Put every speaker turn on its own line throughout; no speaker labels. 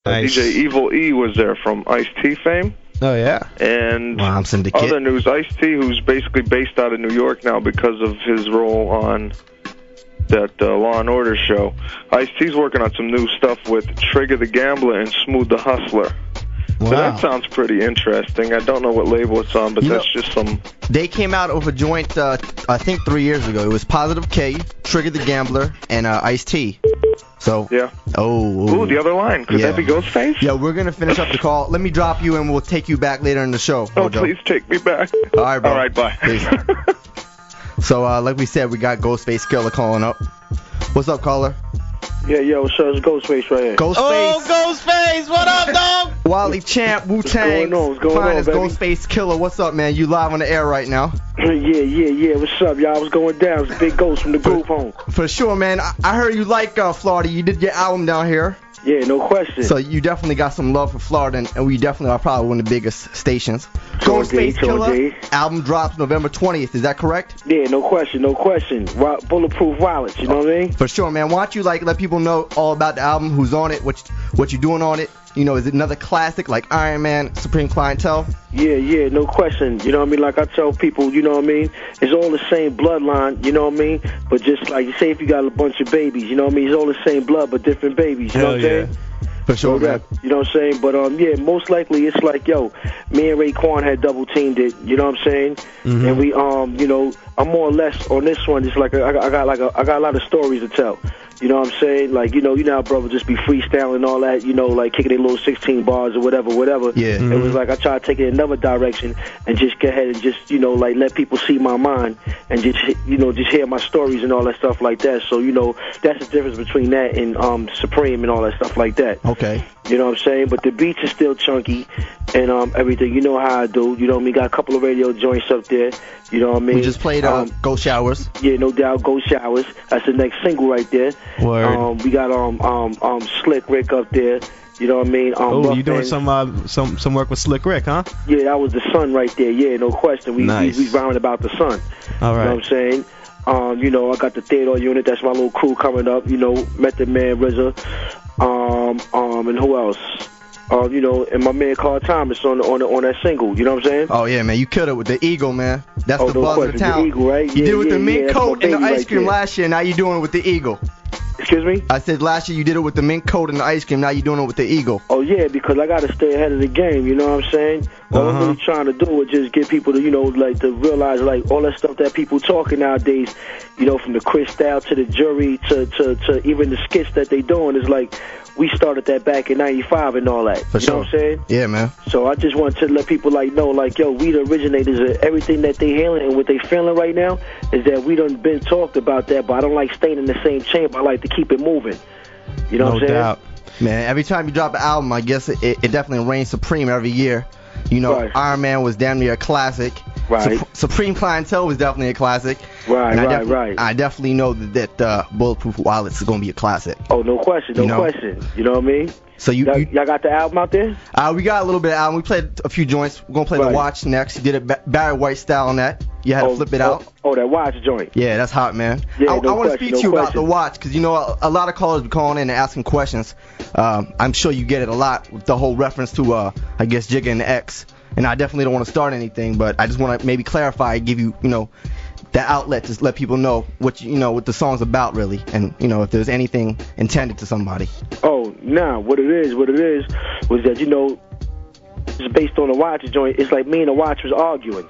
Nice.
DJ Evil E was there from Ice-T fame.
Oh, yeah.
And
Wow, Syndicate.
other news, Ice-T, who's basically based out of New York now because of his role on that Law and Order show. Ice-T's working on some new stuff with Trigger the Gambler and Smooth the Hustler.
Wow.
So that sounds pretty interesting. I don't know what label it's on, but that's just some...
They came out with a joint, I think 3 years ago. It was Positive K, Trigger the Gambler, and Ice-T. So,
yeah.
Ooh,
the other line. Could that be Ghostface?
Yeah, we're going to finish up the call. Let me drop you and we'll take you back later in the show.
Oh, please take me back.
All right, bro.
All right, bye.
Peace. So, like we said, we got Ghostface Killah calling up. What's up, caller?
Yeah, yo, so it's Ghostface right here.
Ghostface.
Oh, Ghostface, what up, dog?
Wally Champ, Wu-Tang.
What's going on,
finest
baby?
Ghostface Killah. What's up, man? You live on the air right now.
Yeah. What's up, y'all? What's going down? It's Big Ghost from the group home.
For sure, man. I heard you like Florida. You did your album down here.
Yeah, no question.
So you definitely got some love for Florida, and we definitely are probably one of the biggest stations.
Sure
Ghostface
did, sure
Killah,
did.
album drops November 20th. Is that correct?
Yeah, no question. Bulletproof wallets, you know what I mean?
For sure, man. Why don't you let people know all about the album, who's on it, what you're doing on it? You know, is it another classic like Iron Man, Supreme Clientele?
Yeah, no question. You know what I mean? Like I tell people, you know what I mean? It's all the same bloodline, you know what I mean? But just like you say, if you got a bunch of babies, you know what I mean? It's all the same blood, but different babies, you know what I'm saying?
For sure, man.
You know what I'm saying? But yeah, most likely it's like, yo, me and Raekwon had double teamed it, you know what I'm saying?
Mm-hmm.
And we you know, I'm more or less on this one. It's like I got a lot of stories to tell. You know what I'm saying? Like, you know how brothers just be freestyling and all that, you know, like kicking their little 16 bars or whatever.
Yeah.
It was like I tried to take it in another direction and just go ahead and just, you know, like let people see my mind and just, you know, just hear my stories and all that stuff like that. So, you know, that's the difference between that and Supreme and all that stuff like that.
Okay.
You know what I'm saying? But the beats are still chunky and everything. You know how I do. You know what I mean? Got a couple of radio joints up there. You know what I mean?
We just played Ghost Showers.
Yeah, no doubt. Ghost Showers. That's the next single right there.
Word.
We got Slick Rick up there. You know what I mean?
You doing some work with Slick Rick, huh?
Yeah, that was the Sun right there. Yeah, no question. We round about the Sun.
All right.
You know what I'm saying? You know, I got the Theodore unit. That's my little crew coming up. You know, Method Man, RZA, and who else? You know, and my man Carl Thomas on that single. You know what I'm saying?
Oh yeah, man, you killed it with the Eagle, man. That's the buzz of the town.
The Eagle, right?
You did it with the mint coat and the ice
right
cream
there.
last year. Now you're doing it with the Eagle.
Excuse me?
I said last year you did it with the mint coat and the ice cream. Now you're doing it with the Eagle.
Oh yeah, because I gotta stay ahead of the game. You know what I'm saying? All I'm really trying to do is just get people to, you know, like to realize like all that stuff that people talking nowadays. You know, from the Cristal to the Jury to even the skits that they doing is like. We started that back in '95 and all that.
For
you
sure.
know what I'm saying?
Yeah, man.
So I just want to let people like know, like, yo, we the originators of everything that they healing and what they feeling right now is that we done been talked about that, but I don't like staying in the same chamber. I like to keep it moving. You know what I'm saying?
No doubt.
Man, every time you drop an album, I guess it definitely reigns supreme every year. You know,
Right.
Iron Man was damn near a classic.
Right.
Supreme Clientele was definitely a classic.
Right,
And
right.
I definitely know that Bulletproof Wallets is going to be a classic.
Oh, no question, no question. You know what I mean?
So
y'all got the album out there?
We got a little bit of album. We played a few joints. We're going to play The Watch next. You did it Barry White style on that. You had to flip it out.
Oh, that Watch joint.
Yeah, that's hot, man.
Yeah,
I want to
question,
speak to you about The Watch because, you know, a lot of callers be calling in and asking questions. I'm sure you get it a lot with the whole reference to, I guess, Jigga and the X. And I definitely don't want to start anything, but I just want to maybe clarify, give you, you know, the outlet to let people know what what the song's about really, and you know if there's anything intended to somebody.
Oh, nah, what it is was that, you know, it's based on the Watch joint. It's like me and the Watch was arguing.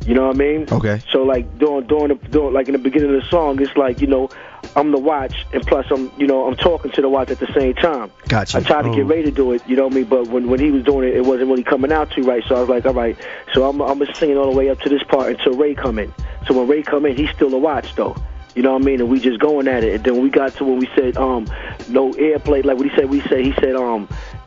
You know what I mean?
Okay.
So like during like in the beginning of the song, it's like, you know, I'm the Watch, and plus I'm talking to the Watch at the same time.
Gotcha.
I tried to get ready to do it, you know what I mean? But when he was doing it, it wasn't really coming out too right. So I was like, all right. So I'm just singing all the way up to this part until Ray come in. So when Ray come in, he's still a Watch though. You know what I mean? And we just going at it. And then when we got to when we said no airplay, like what he said, he said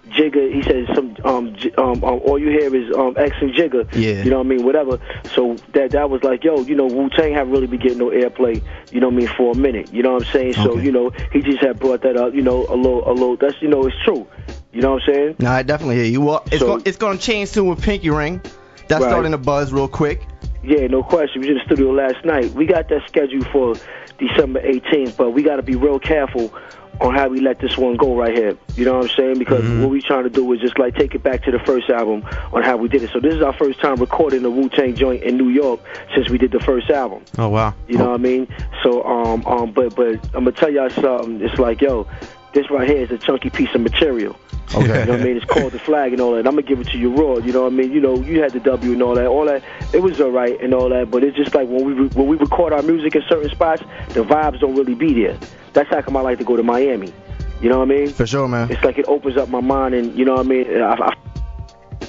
Jigga, he said all you hear is X and Jigga.
Yeah.
You know what I mean? Whatever. So that was like, yo, you know, Wu-Tang haven't really been getting no airplay, you know what I mean, for a minute. You know what I'm saying? So,
Okay.
you know, he just had brought that up, you know, a little that's, you know, it's true. You know what I'm saying?
No, I definitely hear you. Well, it's going to change soon with Pinky Ring. That's
Right.
starting to buzz real quick.
Yeah, no question. We was in the studio last night. We got that scheduled for December 18th, but we got to be real careful how we let this one go right here. You know what I'm saying? Because what we trying to do is just like take it back to the first album on how we did it. So this is our first time recording a Wu-Tang joint in New York since we did the first album.
Oh wow.
You know what I mean? So but I'm gonna tell y'all something. It's like, yo, this right here is a chunky piece of material. Okay. You know what I mean? It's called The Flag and all that. I'm gonna give it to you raw. You know what I mean? You know, you had the W and all that. All that, it was alright and all that. But it's just like when we record our music in certain spots, the vibes don't really be there. That's how come I like to go to Miami. You know what I mean?
For sure, man.
It's like it opens up my mind, and you know what I mean.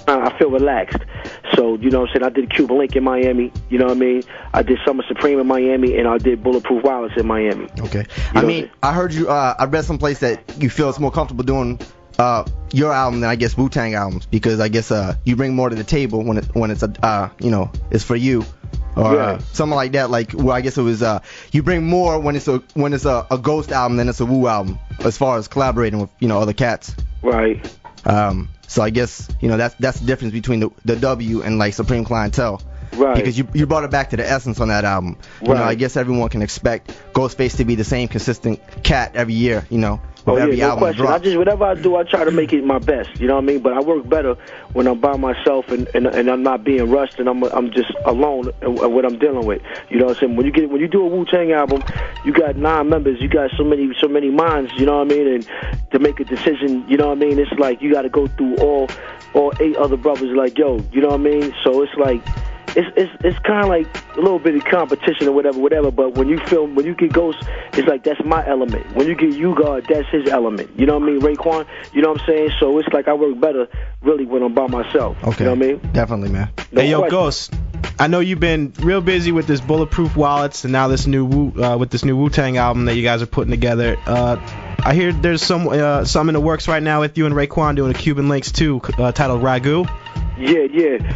I feel relaxed. So, you know what I'm saying? I did Cuban Link in Miami, you know what I mean? I did Summer Supreme in Miami, and I did Bulletproof Wireless in Miami.
Okay. I mean, I heard you, I read someplace that you feel it's more comfortable doing your album than I guess Wu-Tang albums, because I guess you bring more to the table when it's you know, it's for you. Or something like that. Like, well, I guess it was you bring more when it's a Ghost album than it's a Wu album, as far as collaborating with, you know, other cats.
Right.
So I guess, you know, that's the difference between the W and like Supreme Clientele.
Right.
Because you brought it back to the essence on that album. You know, I guess everyone can expect Ghostface to be the same consistent cat every year, you know, with every album
question.
drops.
Whatever I do, I try to make it my best. You know what I mean? But I work better when I'm by myself and I'm not being rushed and I'm just alone in what I'm dealing with. You know what I'm saying? When you do a Wu-Tang album, you got 9 members, you got so many minds. You know what I mean? And to make a decision, you know what I mean? It's like you got to go through all 8 other brothers. Like, yo, you know what I mean? So it's like. It's kind of like a little bit of competition or whatever. But when you get Ghost, it's like that's my element. When you get U-Guard, that's his element. You know what I mean, Raekwon? You know what I'm saying? So it's like I work better really when I'm by myself.
Okay.
You know what I mean?
Definitely, man.
Hey, yo, Ghost. I know you've been real busy with this Bulletproof Wallets and now this new Wu-Tang album that you guys are putting together. I hear there's some in the works right now with you and Raekwon doing a Cuban Links 2 titled Ragu.
Yeah.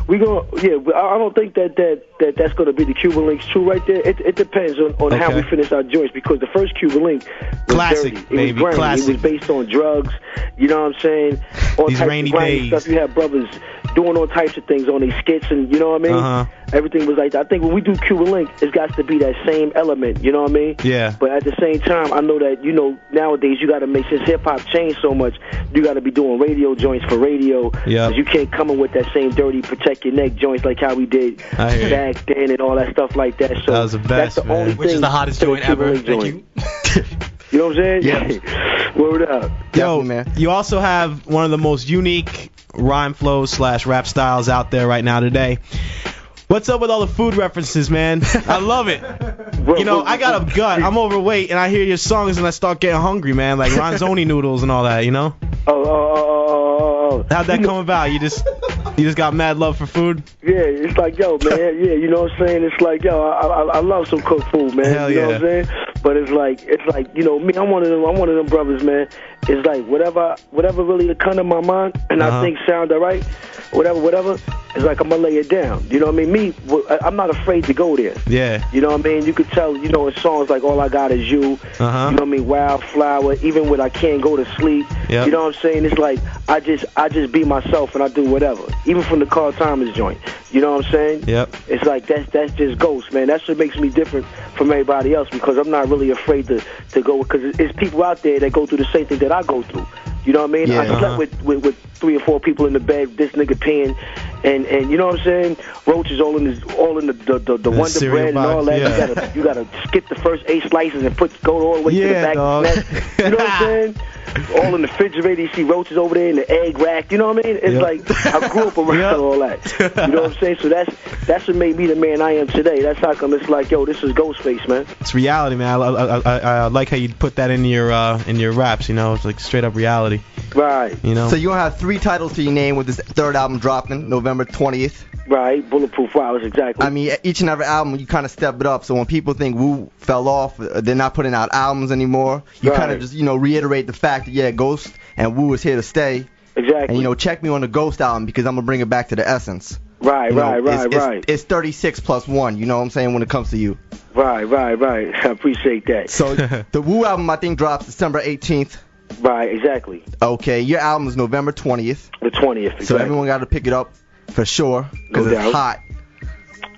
I don't think that's gonna be the Cuban Links 2 right there. It depends on how we finish our joints, because the first Cuban Link was
classic,
dirty.
baby,
it was
classic.
It was based on drugs. You know what I'm saying? All
These
types
rainy
of grimy
days.
stuff. You have brothers doing all types of things on these skits, and you know what I mean? Everything was like that. I think when we do Cuban Link, it's got to be that same element. You know what I mean?
Yeah.
But at the same time, I know that, you know, nowadays you got to make, since hip hop changed so much, you got to be doing radio joints for radio.
Yeah.
You can't come in with that same dirty protect your neck joints like how we did back then and all that stuff like that. So
that was the best,
that's the only
Which
thing
is the hottest
to the
joint
Cuban
ever.
Link
Thank
joint.
you.
You know what I'm saying?
Yeah.
Word up.
Yo,
man.
You also have one of the most unique rhyme flows / rap styles out there right now today. What's up with all the food references, man? I love it. You know, I got a gut. I'm overweight, and I hear your songs, and I start getting hungry, man. Like Ronzoni noodles and all that, you know?
Oh.
How'd that come about? You just got mad love for food?
Yeah, it's like, yo, man, yeah, you know what I'm saying? It's like, yo, I love some cooked food, man.
Hell
you know
yeah.
what I'm saying? But it's like, you know, me, I'm one of them brothers, man. It's like whatever really come to my mind and I think sound alright, whatever, it's like I'm gonna lay it down. You know what I mean? Me, I'm not afraid to go there.
Yeah.
You know what I mean? You could tell, you know, in songs like All I Got Is You, you know what I mean, Wildflower, even when I Can't Go to Sleep.
Yep.
You know what I'm saying? It's like I just be myself and I do whatever. Even from the Carl Thomas joint. You know what I'm saying?
Yep.
It's like that's just Ghost, man. That's what makes me different from everybody else, because I'm not really afraid to go, because it's people out there that go through the same thing that I go through. You know what I mean?
Yeah.
I slept with 3 or 4 people in the bed, this nigga peeing, and you know what I'm saying? Roaches all in the Wonder
cereal
Bread and all
box,
that.
yeah.
You gotta skip the first 8 slices and go all the way to the back
dog.
of the snack. You know what I'm saying? All in the refrigerator, you see roaches over there in the egg rack. You know what I mean? It's like I grew up around all that. You know what I'm saying? So that's what made me the man I am today. That's how come it's like, yo, this is Ghostface, man.
It's reality, man. I like how you put that in your raps. You know, it's like straight up reality.
Right.
You know.
So you're gonna have 3 titles to your name with this 3rd album dropping November 20th.
Right. Bulletproof Wireless, exactly.
I mean, each and every album you kind of step it up. So when people think Wu fell off, they're not putting out albums anymore. You kind of just, you know, reiterate the fact that, yeah, Ghost and Wu is here to stay.
Exactly.
And, you know, check me on the Ghost album, because I'm gonna bring it back to the essence.
Right,
You know,
right.
It's 36 plus 1. You know what I'm saying, when it comes to you.
Right. I appreciate that.
So the Wu album, I think, drops December 18th.
Right, exactly.
Okay, your album is November 20th.
The 20th, exactly.
So everyone got to pick it up for sure, because
No
it's
doubt.
hot.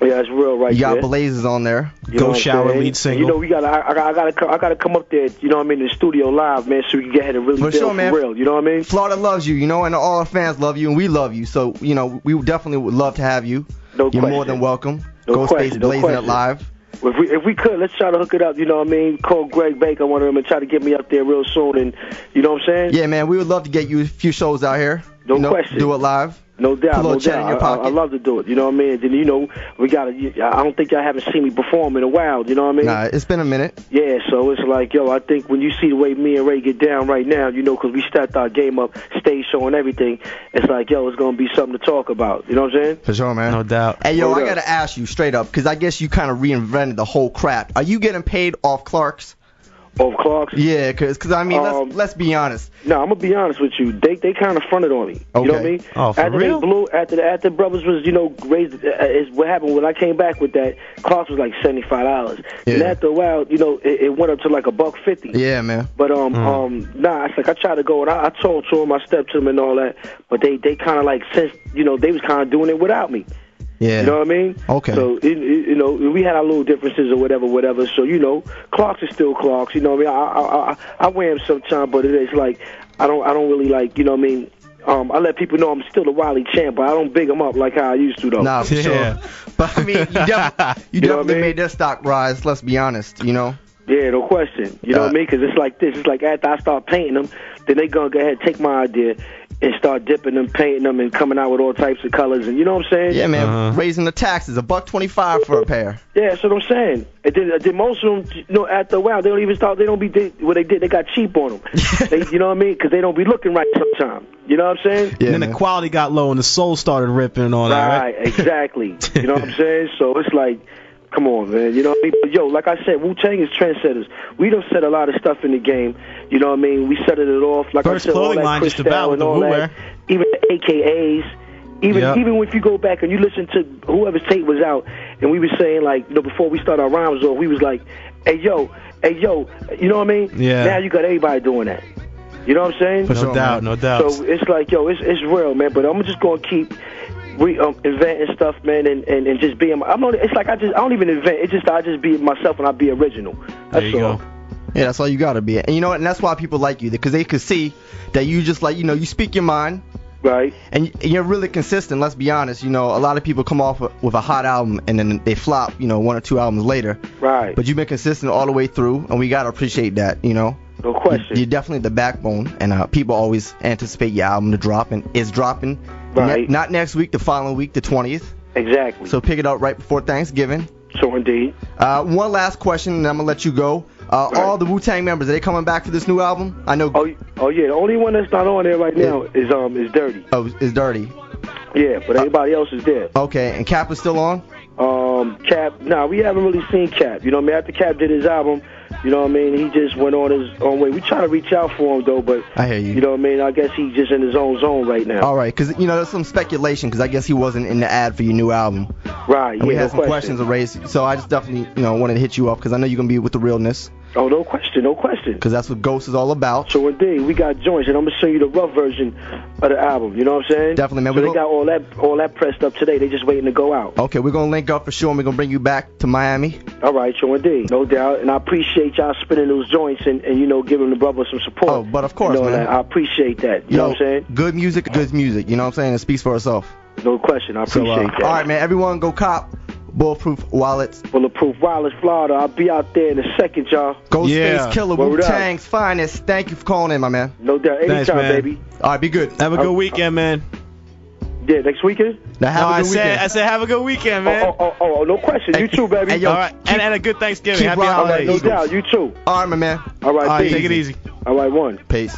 Yeah, it's real right
You got
there.
Blazes on there.
You know
Go
what I'm
Shower
saying?
lead single.
You know, I gotta come up there, you know what I mean, in the studio live, man, so we can get ahead and really
For
build
sure,
for
man.
real. You know what I mean?
Florida loves you, you know, and all our fans love you, and we love you. So, you know, we definitely would love to have you.
No
You're
question.
more than welcome.
No
Ghostface
question, no
blazing it
question.
live.
If we could, let's try to hook it up. You know what I mean? Call Greg Baker, one of them, and try to get me up there real soon. And you know what I'm saying?
Yeah, man, we would love to get you a few shows out here.
No
you know,
question.
Do it live.
No doubt,
Put a
no
little chat in your
doubt.
pocket.
I love to do it. You know what I mean? Then you know we gotta. I don't think y'all haven't seen me perform in a while. You know what I mean?
Nah, it's been a minute.
Yeah, so it's like, yo, I think when you see the way me and Ray get down right now, you know, 'cause we stepped our game up, stage show and everything, it's like, yo, it's going to be something to talk about. You know what I'm saying?
For sure, man.
No doubt.
Hey, yo,
Hold
I
up.
got to ask you straight up, because I guess you kind of reinvented the whole crap. Are you getting paid off Clark's?
Of Clark's?
Yeah, because I mean, let's be honest.
No, I'm gonna be honest with you. They kind of fronted on me. You know what I mean?
Oh, for
after
real?
They blew, after brothers was, you know, raised. Is what happened when I came back with that. Clark's was like $75.
Yeah.
And after a while, you know, it went up to like $150.
Yeah, man.
But nah, it's like I tried to go and I told to them, I stepped to them and all that. But they kind of like, since you know, they was kind of doing it without me.
Yeah.
You know what I mean?
Okay.
So you know, we had our little differences or whatever. So you know, Clark's is still Clark's. You know what I mean? I wear him sometimes, but it is like I don't really like. You know what I mean? I let people know I'm still the Wiley champ, but I don't big them up like how I used to though.
Nah, for
Yeah.
sure. But I mean, you definitely
know what I
definitely
mean?
made their stock rise. Let's be honest. You know.
Yeah, no question. You know what I mean? Because it's like this. It's like after I start painting them, then they gonna go ahead and take my idea and start dipping them, painting them, and coming out with all types of colors. And you know what I'm saying?
Yeah, man. Raising the taxes, $125 for a pair.
Yeah, that's what I'm saying. And then most of them, you know, after a while, they don't even start. They don't be what they did. They got cheap on them. You know what I mean? Because they don't be looking right sometimes. You know what I'm saying?
Yeah,
And then
man.
the quality got low and the soul started ripping and all that, right?
Right, exactly. You know what I'm saying? So it's like, come on, man. You know what I mean? But yo, like I said, Wu-Tang is trendsetters. We done said a lot of stuff in the game. You know what I mean? We set it off. Like
First
I said, all
clothing
that
line just
Cristal
about with
and
the
all
Wu-wear.
that. Even the AKAs. Even if you go back and you listen to whoever's tape was out, and we was saying, like, you know, before we start our rhymes off, we was like, hey, yo, you know what I mean?
Yeah.
Now you got everybody doing that. You know what I'm saying?
For
No
sure,
doubt,
man.
no doubt.
So it's like, yo, it's real, man. But I'm just gonna keep inventing stuff, man, and just being. It's like I don't even invent. It's just I just be myself and I be original. That's
There you
all.
go.
Yeah, that's all you gotta be. And you know what? And that's why people like you, because they could see that you just like, you know, you speak your mind.
Right.
And you're really consistent, let's be honest. You know, a lot of people come off with a hot album and then they flop, you know, 1 or 2 albums later.
Right.
But you've been consistent all the way through, and we got to appreciate that, you know.
No question.
You're definitely the backbone, and people always anticipate your album to drop, and it's dropping.
Right.
Not next week, the following week, the 20th.
Exactly.
So pick it up right before Thanksgiving.
So indeed.
One last question, and I'm going to let you go. All the Wu-Tang members, are they coming back for this new album? I know.
Oh yeah. The only one that's not on there right now is Dirty.
Oh, it's Dirty.
Yeah, but everybody else is there.
Okay, and Cap is still on?
Cap. Nah, we haven't really seen Cap. You know what I mean? After Cap did his album, you know what I mean? He just went on his own way. We try to reach out for him though, but
I hear you.
You know what I mean? I guess he's just in his own zone right now.
All right, because, you know, there's some speculation, because I guess he wasn't in the ad for your new album.
Right,
And we
yeah,
had
no
some
question.
questions raised, so I just definitely, you know, wanted to hit you up, because I know you're going to be with the realness,
Oh, no question, no question.
because that's what Ghost is all about.
So indeed, we got joints, and I'm gonna show you the rough version of the album. You know what I'm saying?
Definitely, man.
So
We
they
go-
got all that pressed up today. They just waiting to go out.
Okay, we're going to link up for sure, and we're going to bring you back to Miami.
All right, so indeed, no doubt. And I appreciate y'all spinning those joints and you know giving the brother some support.
Oh, but of course,
you know,
man.
I appreciate that. You know what I'm saying?
Good music, you know what I'm saying? It speaks for itself.
No question. I
So,
appreciate that.
all right, man, everyone go cop Bulletproof Wallets.
Bulletproof Wireless, Florida. I'll be out there in a second, y'all.
Ghostface Killah,
Word up.
Wu-Tang's finest. Thank you for calling in, my man.
No doubt. Anytime,
Thanks, man.
baby.
All right, be good.
Have a good weekend, man.
Yeah, next weekend?
Now, have a good weekend.
I said have a good weekend, man.
Oh, no question. You too, baby.
Hey, yo,
All right, and a good Thanksgiving.
keep
Happy
rocking.
All right,
holidays.
no doubt. You too.
All right, my man.
All right,
All right,
peace.
take it easy.
All right, one.
Peace.